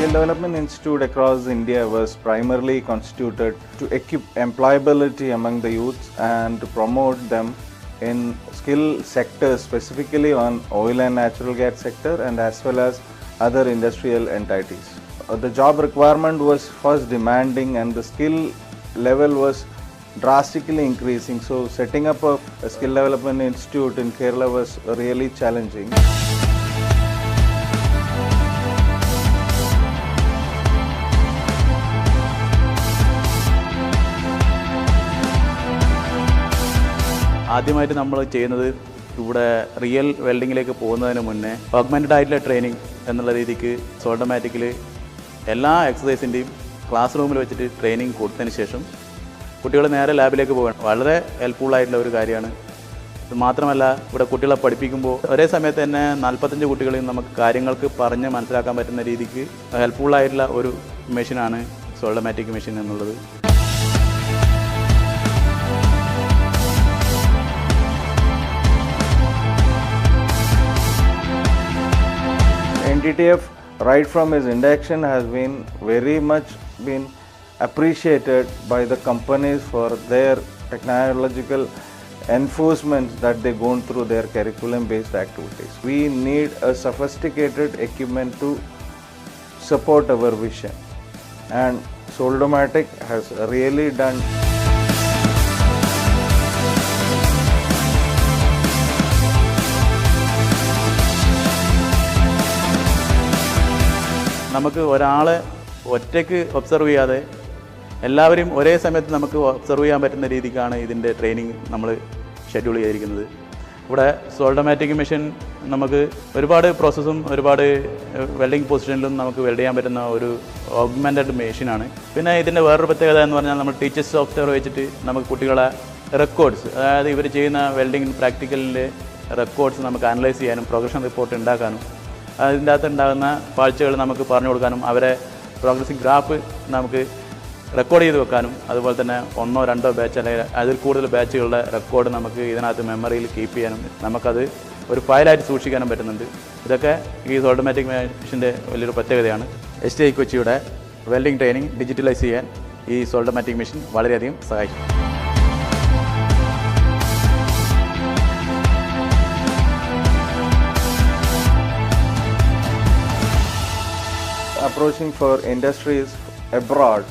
Skill Development Institute across India was primarily constituted to equip employability among the youths and to promote them in skill sectors, specifically on oil and natural gas sector and as well as other industrial entities. The job requirement was first demanding and the skill level was drastically increasing. So setting up a skill development institute in Kerala was really challenging. ആദ്യമായിട്ട് നമ്മൾ ചെയ്യുന്നത് ഇവിടെ real വെൽഡിങ്ങിലേക്ക് പോകുന്നതിന് മുന്നേ augmented ആയിട്ടുള്ള training എന്നുള്ള രീതിക്ക് സോൾഡമാറ്റിക്കിൽ എല്ലാ എക്സസൈസിൻ്റെയും ക്ലാസ് റൂമിൽ വെച്ചിട്ട് ട്രെയിനിങ് കൊടുത്തതിന് ശേഷം കുട്ടികൾ നേരെ ലാബിലേക്ക് പോകണം. വളരെ ഹെൽപ്ഫുള്ളായിട്ടുള്ള ഒരു കാര്യമാണ്. ഇത് മാത്രമല്ല ഇവിടെ കുട്ടികളെ പഠിപ്പിക്കുമ്പോൾ ഒരേ സമയത്ത് തന്നെ 45 കുട്ടികളെയും നമുക്ക് കാര്യങ്ങൾക്ക് പറഞ്ഞ് മനസ്സിലാക്കാൻ പറ്റുന്ന രീതിക്ക് ഹെൽപ്ഫുള്ളായിട്ടുള്ള ഒരു മെഷീനാണ് സോൾഡമാറ്റിക് മെഷീൻ എന്നുള്ളത്. NTTF right from its induction has been very much been appreciated by the companies for their technological enforcements that they gone through their curriculum based activities. We need a sophisticated equipment to support our vision, and Soldomatic has really done. നമുക്ക് ഒരാളെ ഒറ്റയ്ക്ക് observe ചെയ്യാതെ എല്ലാവരെയും ഒരേ സമയത്ത് നമുക്ക് observe ചെയ്യാൻ പറ്റുന്ന രീതിക്കാണ് ഇതിൻ്റെ ട്രെയിനിങ് നമ്മൾ ഷെഡ്യൂൾ ചെയ്തിരിക്കുന്നത്. ഇവിടെ സോൾഡമാറ്റിക് മെഷീൻ നമുക്ക് ഒരുപാട് പ്രോസസ്സും ഒരുപാട് വെൽഡിങ് പൊസിഷനിലും നമുക്ക് വെൽഡ് ചെയ്യാൻ പറ്റുന്ന ഒരു ഓഗ്മെൻറ്റഡ് മെഷീനാണ്. പിന്നെ ഇതിൻ്റെ വേറൊരു പ്രത്യേകത എന്ന് പറഞ്ഞാൽ നമ്മൾ ടീച്ചേഴ്സ് സോഫ്റ്റ്വെയർ വെച്ചിട്ട് നമുക്ക് കുട്ടികളെ റെക്കോർഡ്സ്, അതായത് ഇവർ ചെയ്യുന്ന വെൽഡിങ് പ്രാക്ടിക്കലിൻ്റെ റെക്കോർഡ്സ് നമുക്ക് അനലൈസ് ചെയ്യാനും പ്രോഗ്രഷൻ റിപ്പോർട്ട് ഉണ്ടാക്കാനും അതിൻ്റെ അകത്ത് ഉണ്ടാകുന്ന പാഴ്ചകൾ നമുക്ക് പറഞ്ഞു കൊടുക്കാനും അവരെ പ്രോഗ്രസിങ് ഗ്രാഫ് നമുക്ക് റെക്കോർഡ് ചെയ്ത് വെക്കാനും അതുപോലെ തന്നെ 1 or 2 ബാച്ച് അല്ലെങ്കിൽ അതിൽ കൂടുതൽ ബാച്ചുകളുടെ റെക്കോർഡ് നമുക്ക് ഇതിനകത്ത് മെമ്മറിയിൽ കീപ്പ് ചെയ്യാനും നമുക്കത് ഒരു ഫയലായിട്ട് സൂക്ഷിക്കാനും പറ്റുന്നുണ്ട്. ഇതൊക്കെ ഈ സോൾഡമാറ്റിക് മെഷീൻ്റെ വലിയൊരു പ്രത്യേകതയാണ്. SDI കൊച്ചിയുടെ വെൽഡിംഗ് ട്രെയിനിങ് ഡിജിറ്റലൈസ് ചെയ്യാൻ ഈ സോൾഡമാറ്റിക് മെഷീൻ വളരെയധികം സഹായിക്കും. Approaching for industries abroad,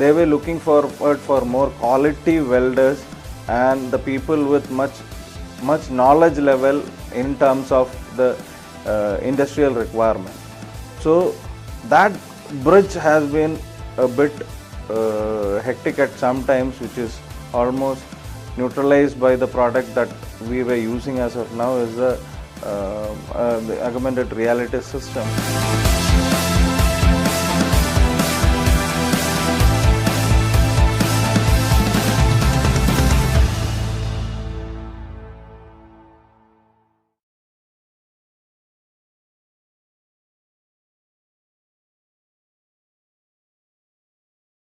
they were looking forward for more quality welders and the people with much knowledge level in terms of the industrial requirement. So that bridge has been a bit hectic at some times, which is almost neutralized by the product that we were using as of now, is the augmented reality system.